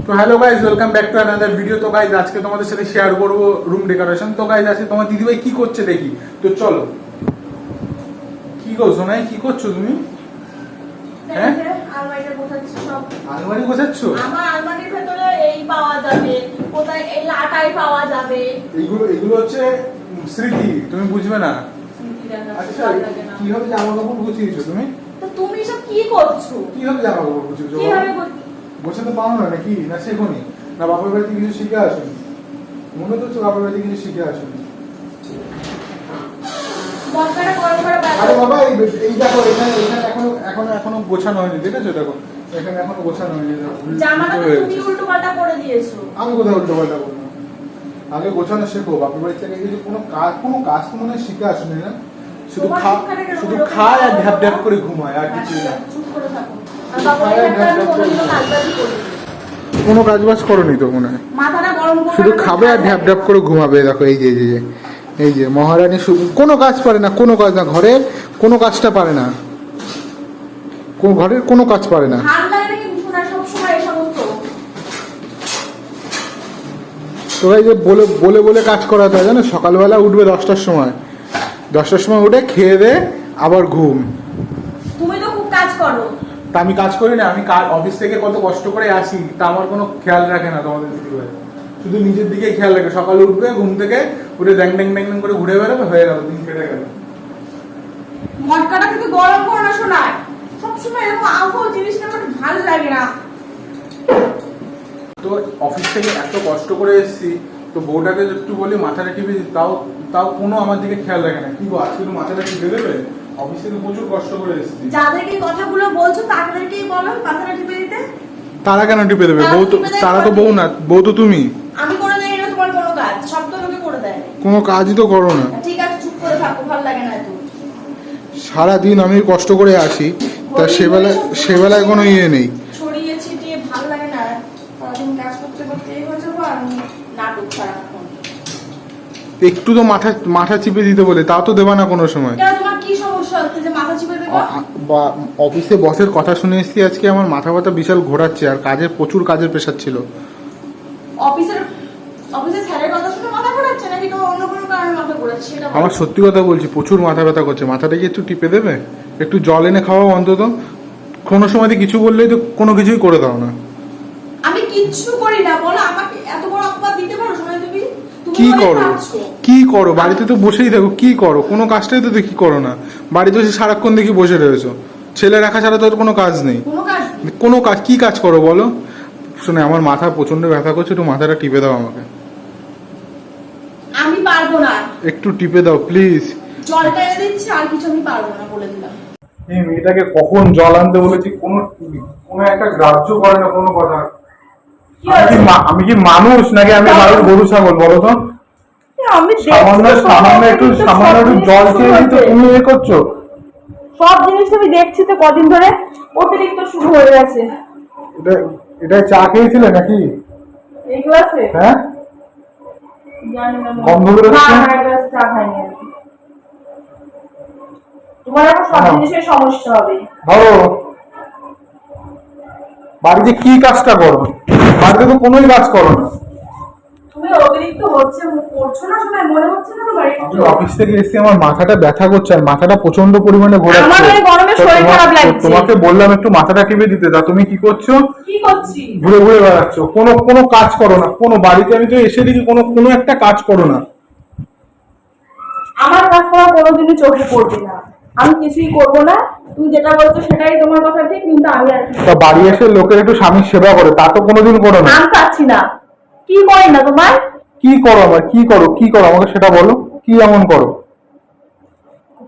তো hello guys, welcome back to another video. তো guys আজকে তোমাদের সাথে শেয়ার করবো রুম ডেকোরেশন। তো গাইজ আজকে তোমার দিদিভাই কি করছে দেখি। তো চলো, কি করছো না, কি করছো তুমি? হ্যাঁ, আলমারি গোছাচ্ছ? আমার আলমারির ভেতরে এই পাওয়া যাবে, কোথায় এই লাটাই পাওয়া যাবে। এগুলো হচ্ছে স্মৃতি, তুমি বুঝবে না। আচ্ছা, কিভাবে জামা কাপড় গুছিয়েছো তুমি? তো তুমি সব কি করছো? কিভাবে জামা কাপড় গুছিয়েছো? কিভাবে গোছাতে পারো না নাকি? না শেখোনি? না বাপের বাড়িতে কিছু শিখে আসোনি? মনে তো হচ্ছে বাপের বাড়িতে কিছু শিখে আসোনি। আরে বাবা, এই দেখো, এখানে এখনো গোছানো হয়নি, দেখেছো? দেখো এখানে এখনো গোছানো হয়নি। জামাটা তো তুমি উল্টোপাল্টা করে দিয়েছো। আমি কোথায় উল্টোপাল্টা করলাম? আগে গোছানো শেখো। বাপের বাড়ি থেকে কিছু কোনো কাজ তো মনে হয় শিখে আসোনি না? শুধু খায় আর ঢ্যাপ ঢ্যাপ করে ঘুমায়, আর কিছু না। চুপ করে থাকো। আর বাবা কাজবাজি করবে। কোনো কাজ বাজ করোনি তো মনে হয়? মাথাটা গরম করে শুধু খাবে আর ঢ্যাপ ঢ্যাপ করে ঘুমাবে। দেখো এই যে মহারানী শুধু কোনো কাজ পারে না, কোনো কাজ না, ঘরের কোনো কাজটা পারে না, ঘরের কোনো কাজ পারে না। তো এই যে বলে বলে কাজ করাতে হয়, জানো? সকালবেলা উঠবে 10টার সময় উঠে খেয়ে দে আবার ঘুম। তুমি তো খুব কাজ করো। তা আমি কাজ করি না? আমি অফিস থেকে কত কষ্ট করে আসি, তা আমার কোনো খেয়াল রাখে না তোমাদের দিদিভাই। শুধু নিজের দিকে খেয়াল রাখে। সকালে উঠবে, ঘুম থেকে উঠে ড্যাং ড্যাং ড্যাং করে ঘুরে বেড়াবে, হয়ে গেল, দিন কেটে গেল। মটকাটা কিন্তু গরম করে না শোনায়। সবসময় এরকম আউফাউ জিনিসটা আমার ভালো লাগে না। তো অফিস থেকে এত কষ্ট করে এসেছি, তো বউটাকে একটু বলি মাথাটা টিপে দিই, তাও কোনো আমার দিকে খেয়াল রাখে না। কি গো, আজকে একটু মাথাটা টিপে দেবে? অফিস থেকে প্রচুর কষ্ট করে এসেছি। যাদেরকে কথাগুলো বলছো তাদেরকেই বলো মাথাটা টিপে দিতে। তারা কেন টিপে দেবে? বউ তো, তারা তো বউ না, বউ তো তুমি। আমি করে দেই না তোমার কোনো কাজ, সব তো লোকে করে দেয়। কোনো কাজই তো করো না। ঠিক আছে, চুপ করে থাকো, ভালো লাগে না এত। সারাদিন আমি কষ্ট করে আসি, তা সেবেলায় কোনো ইয়ে নেই। ছড়িয়ে ছিটিয়ে ভালো লাগে না। সারাদিন কাজ করতে করতে এই হয়ে যাবো আর নাটক সারাক্ষণ। একটু তো মাথা চিপে দিতে বলে, তাও তো দেবা না কোনো সময়। কেন, তোমার কি সমস্যা হচ্ছে যে মাথা চিপে দেবো? অফিসে বসের কথা শুনে এসেছি আজকে, আমার মাথা ব্যথা বিশাল ঘোরাচ্ছে, আর প্রচুর কাজের প্রেশার ছিল। অফিসে স্যারের কথা শুনে মাথা ঘোরাচ্ছে নাকি তোমার অন্য কোনো কারণে মাথা ঘোরাচ্ছে সেটা বলো। আমার সত্যি কথা বলছি, প্রচুর মাথা ব্যথা করছে। মাথাটা কি একটু টিপে দেবে? একটু জল এনে খাওয়াও অন্তত। কোনো সময় কিছু বললেই তো কোনো কিছুই করে দাও না। আমি কিচ্ছু করি না, বলো আমাকে এত বড় অপবাদ দিতে পারো সময় তুমি? কি করো বাড়িতে? তো বসেই থাকো, কি করো? কোনো কাজটাই তো দেখি করো না। বাড়িতে বসে সারাক্ষণ দেখি বসে রয়েছো। ছেলে রাখা ছাড়া তো কোনো কাজ নেই। কোনো কাজ কি কাজ করো বলো? শুনে আমার মাথা প্রচন্ড ব্যথা করছে, একটু মাথাটা টিপে দাও আমাকে। আমি পারবো না। একটু টিপে দাও প্লিজ। জলটা এনে দিচ্ছি, আর কিছু আমি পারবো না বলে দিলাম। এই মেয়েটাকে কখন জল আনতে বলেছি, কোনো একটা গ্রাহ্য করে না কোনো কথা। আমি কি মানুষ নাকি? আমি বাড়ির গরু ছাগল বলো তো? সামান্য একটু জল খেয়ে দিতে তুমি এ করছো? সব জিনিস আমি দেখছি তো কদিন ধরে অতিরিক্ত শুরু হয়ে গেছে। এটা চা খেয়েছিলে নাকি এই গ্লাসে? হ্যাঁ, জানি না, গন্ধ বেরোচ্ছে। না গ্লাসে চা খাইনি আমি। তোমার এখন সব জিনিসের সমস্যা হবে। ধরো, বাড়িতে কি কাজটা করো? বাড়িতে তো কোনোই কাজ করো না। তুমি অতিরিক্ত হচ্ছে করছো না, সময় মনে হচ্ছে না তোমার? একটু অফিস থেকে এসে আমার মাথাটা ব্যথা করছে, আর মাথাটা প্রচন্ড পরিমাণে ঘোরাচ্ছে। আমার এই গরমে শরীর খারাপ লাগছে। তোমাকে বললাম একটু মাথাটা টিপে দিতে, তা তুমি কি করছো? কি করছি? ঘুরে ঘুরে বেড়াচ্ছ, কোনো কাজ করো না। কোনো বাড়িতে আমি তো এসে দেখি কোনো একটা কাজ করো না। আমার কাজ করা কোনোদিনই চোখে পড়বে না, আমি কিছুই করবো না। তুমি যেটা বলছো সেটাই তোমার কথা ঠিক, কিন্তু আমি আর তা বাড়ি এসে লোকের একটু স্বামীর সেবা করে, তা তো কোনোদিন করো না। আমি পাচ্ছি না। কি করি না তোমার? কি করো আমার? কি করো আমাকে সেটা বলো। কি এমন করো?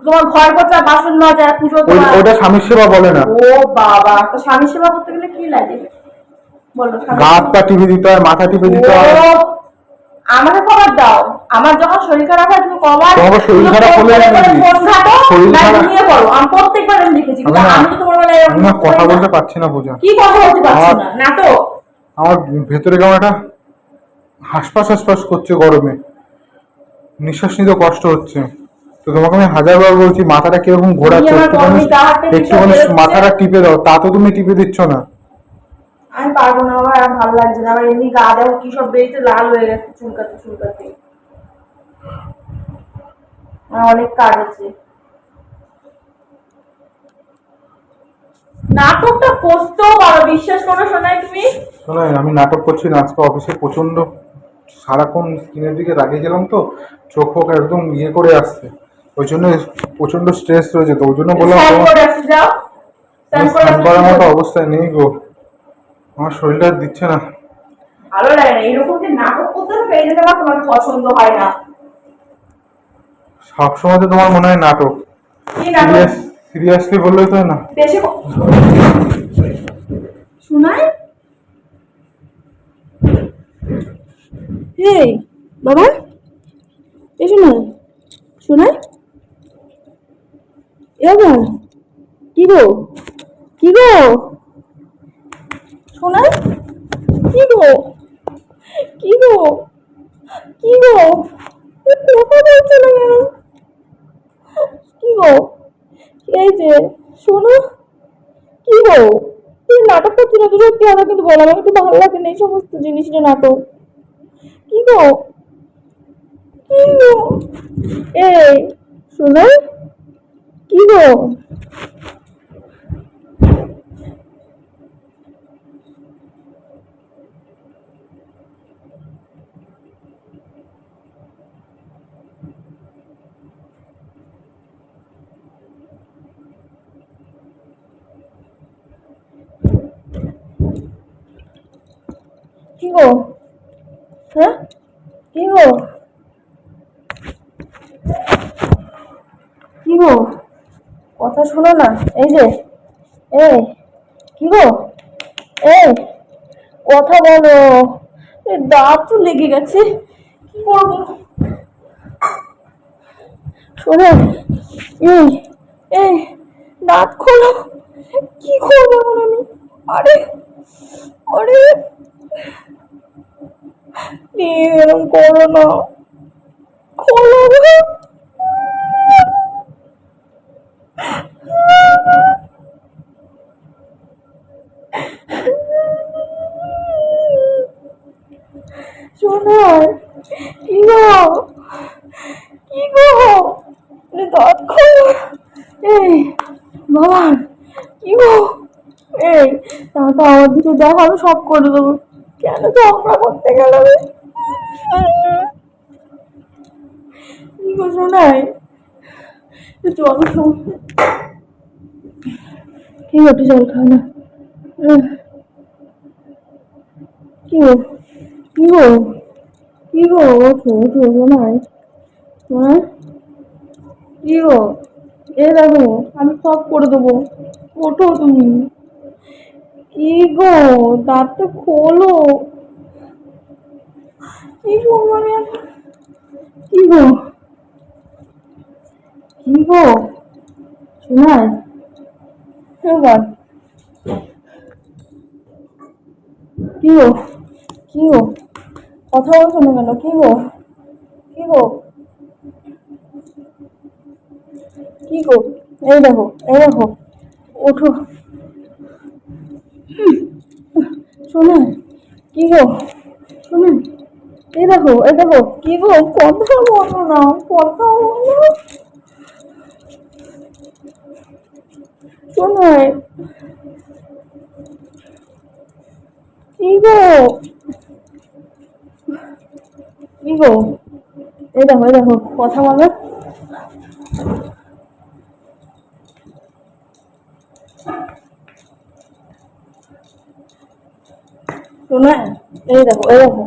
তোমার ঘর পোছা, বাসন মাজা, পুজো দেওয়া, ওটা স্বামীর সেবা বলে না। ও বাবা, তো স্বামী সেবা করতে গেলে কি লাগে বলো? হাত পা টিপে দিতে হয়, মাথা টিপে দিতে হয়। আমাকে খবর দাও, আমার যখন শরীর খারাপ হয় তুমি কবার তোমার শরীর খারাপ হলে ফোন ঘাটো, ঘুমিয়ে পড়ো। আমি প্রত্যেকবার আমি দেখেছি, কিন্তু আমি তো তোমার বেলায় আমি কথা বলতে পারছি না। পূজা, কি কথা বলতে পারছি না? নাটক। আমার ভেতরে কেমন একটা হাসপাস করছে গরমে, নিঃশ্বাস নিতে কষ্ট হচ্ছে। তো তোমাকে আমি হাজারবার বলছি মাথাটা কিরকম ঘোরাচ্ছে, একটুখানি মাথাটা টিপে দাও, তা তো তুমি টিপে দিচ্ছ না। আমি পারবো না বাবা, আর ভালো লাগছে না। আমার এমনি গা দেখো কি সব বেরিয়েছে, লাল হয়ে গেছে চুলকাতে চুলকাতে। আমার অনেক কাজ আছে। নাটকটা করতেও পারো, বিশ্বাস করো শোনাই তুমি। শোনাই, আমি নাটক করছি না। আজকে অফিসে প্রচন্ড সারাক্ষণ স্ক্রিনের দিকে তাকিয়ে গেলাম তো, চোখ ফোক একদম ইয়ে করে আসছে। ওই জন্য প্রচন্ড স্ট্রেস রয়েছে, তো ওই জন্য বললাম স্নান তোমার করে আসি, যাও স্নান করে স্নান আসি। করার মতো অবস্থায় নেই গো, আমার শরীরটা আর দিচ্ছে না। ভালো লাগে না এরকম যে নাটক করতে হবে, এই জায়গা তোমার পছন্দ হয় না। সবসময় তো তোমার মনে হয় নাটক। কি নাটক? সিরিয়াসলি বললেই তো না। বেশি শোনাই। এই বাবা, এই শোনো, শোনাই। এ বাবা, কি গো, কি গো শোনাই, কি গো, কি গো, কি গো, কথা বলছো না কেন? কি গো, এই যে শোনো, কি গো, তুমি নাটক করছো না তো? সত্যি কথা কিন্তু বলো, আমার কিন্তু ভালো লাগে না এই সমস্ত জিনিসটা নাটক। কি গো, কি গো, এই শোনো, কি গো, কি গো, হ্যাঁ, কি গো, কি গো, কথা শোনো না। এই যে, এই, কি গো, এই, কথা বলো। এই দাঁত তো লেগে গেছে, কি করবো? শোনো, এই, এই, দাঁত খোলো। কি করবো এখন আমি? আরে, আরে, এরকম করো না, খোলো গো। শোনো, কি গো, কি গো, দাঁত খোলো। এই বাবা, কি গো, এই তো আমার দিকে দেখো, আমি সব করে দেবো। কেন ঝগড়া করতে গেল রে? কি গো শোনাই, জল খাও। কি গো, একটু জল খাও না। কি গো, কি গো, কি গো, ওঠো ওঠো শোনাই, হ্যাঁ, কি গো, এ দেখো আমি সব করে দেবো, ওঠো তুমি। কি গো, দাঁতটা খোলো। কি করবো আমি এখন? কি গো, কি গো শোনাই, এবার কি গো, কি গো, কথা বলছো না কেন? কি গো, কি গো, কি গো, এই দেখো, এই দেখো, ওঠো। শোনা, কি গো, শোনা, এই দেখো, এই দেখো, কি গো, কথা বলো না, কথা বলো। শোনাই, কি গো, কি গো, এই দেখো, কথা বলো। শোনাই, এই দেখো, এই দেখো,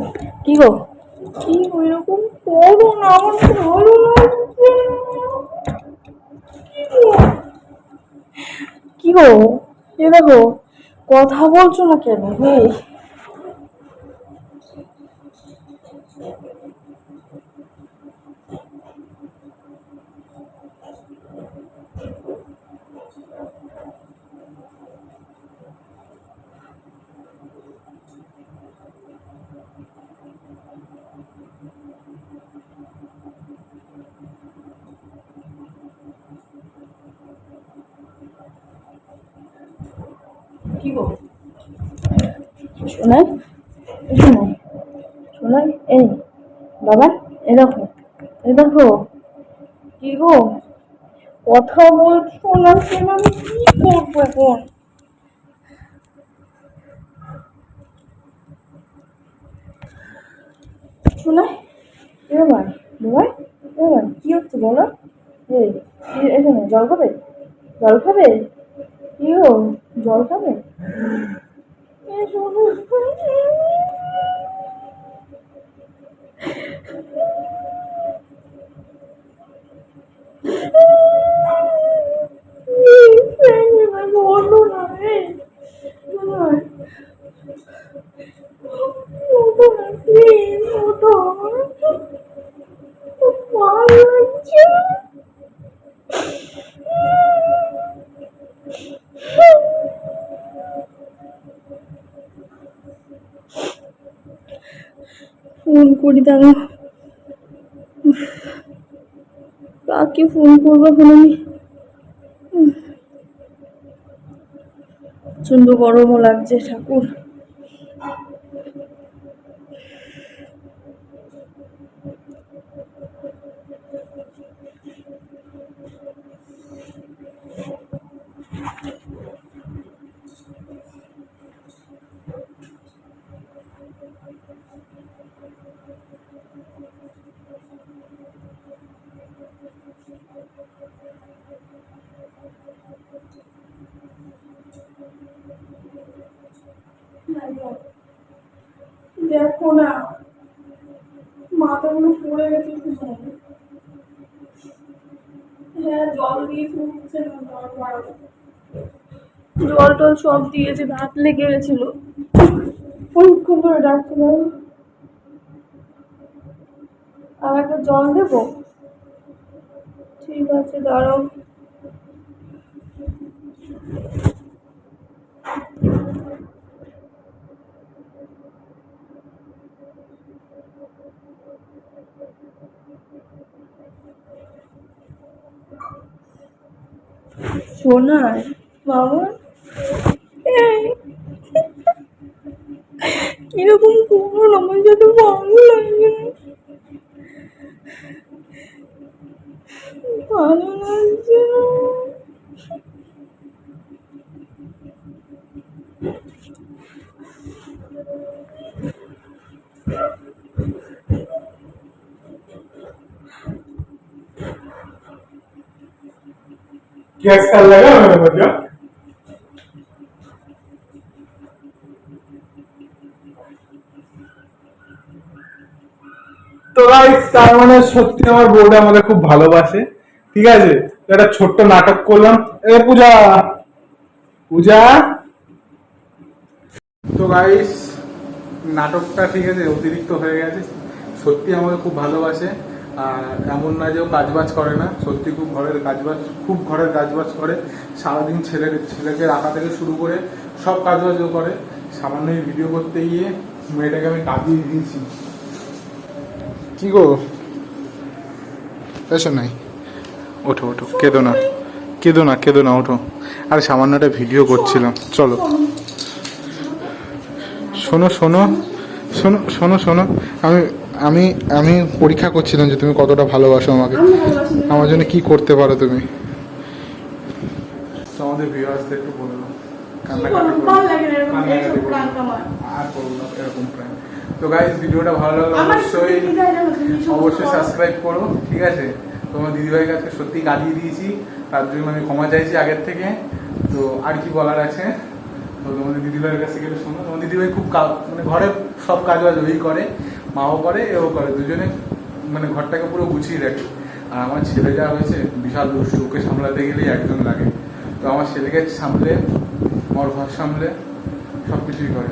কি গো, কি গো, এরকম করো না, আমার ভালো লাগছে না। কি গো, কি গো, এই দেখো, কথা বলছো না কেন? এই কি গো, শোনাই শোনাই শোনাই, এই বাবা, এ দেখো, এ দেখো, কি গো, কথা বলছো না কেন? আমি কি করবো এখন? শোনাই, এবার বাবাই, এবার কি হচ্ছে বলো? এই এখানে জল খাবে? জল খাবে? কি গো, জল খাবে? এ শোনো, বলো না, এই শোনাই, ওঠো না প্লিজ, ওঠো, খুব ভালো লাগছে। ফোন করি দাঁড়া, কাকে ফোন করবো এখন আমি? প্রচন্ড গরমও লাগছে ঠাকুর। দেখো না, মাথাগুলো পড়ে গেছে শুধু। হ্যাঁ, জল দিয়ে ফুটছে না, জল টল সব দিয়েছে, দাঁত লেগে গেছিল। পরীক্ষণ করে ডাক্তার, আর একটা জল দেবো? ঠিক আছে, দাঁড়াও। শোনাই বাবা, এই কিরকম করুন আমার সাথে, ভালো লাগছে না, ভালো লাগছে না। क्या अच्छा लगा मेरे मतलब। তো গাইস, তার মানে সত্যি আমার বউটা আমাকে খুব ভালোবাসে। ঠিক আছে, একটা ছোট্ট নাটক করলাম। এ পূজা, পূজা। তো গাইস, নাটকটা ঠিক আছে অতিরিক্ত হয়ে গেছে। সত্যি আমাকে খুব ভালোবাসে, আর এমন না যে ও কাজবাজ করে না, সত্যি খুব ঘরের কাজবাজ করে। সারাদিন ছেলেকে রাখা থেকে শুরু করে সব কাজবাজও করে। সামান্য ভিডিও করতে গিয়ে মেয়েটাকে আমি কাঁদিয়ে দিয়েছি। কি গো, এসো নাই, ওঠো ওঠো, কেঁদো না, কেঁদো না, কেঁদো না, ওঠো। আর সামান্য একটা ভিডিও করছিলাম, চলো। শোনো শোনো শোনো শোনো শোনো, আমি আমি আমি পরীক্ষা করছিলাম যে তুমি কতটা ভালোবাসো আমাকে, আমার জন্য কি করতে পারো তুমি। তো আমাদের ভিউয়ার্সদের একটু বলে দাও, তো গাইস, ভিডিওটা ভালো লাগলে অবশ্যই সাবস্ক্রাইব করো। ঠিক আছে, তোমার দিদিভাইয়ের কাছে সত্যি কাঁদিয়ে দিয়েছি, তার জন্য আমি ক্ষমা চাইছি আগের থেকে। তো আর কি বলার আছে, তো তোমাদের দিদিভাইয়ের কাছ থেকে একটু শোনো। তোমার দিদিভাই খুব মানে ঘরের সব কাজ বাজ ওই করে, মাও করে এও করে, দুজনে মানে ঘরটাকে পুরো গুছিয়ে রাখে। আর আমার ছেলে যা হয়েছে বিশাল দুষ্টু, ওকে সামলাতে গেলেই একজন লাগে। তো আমার ছেলেকে সামলে, আমার ঘর সামলে সব কিছুই করে।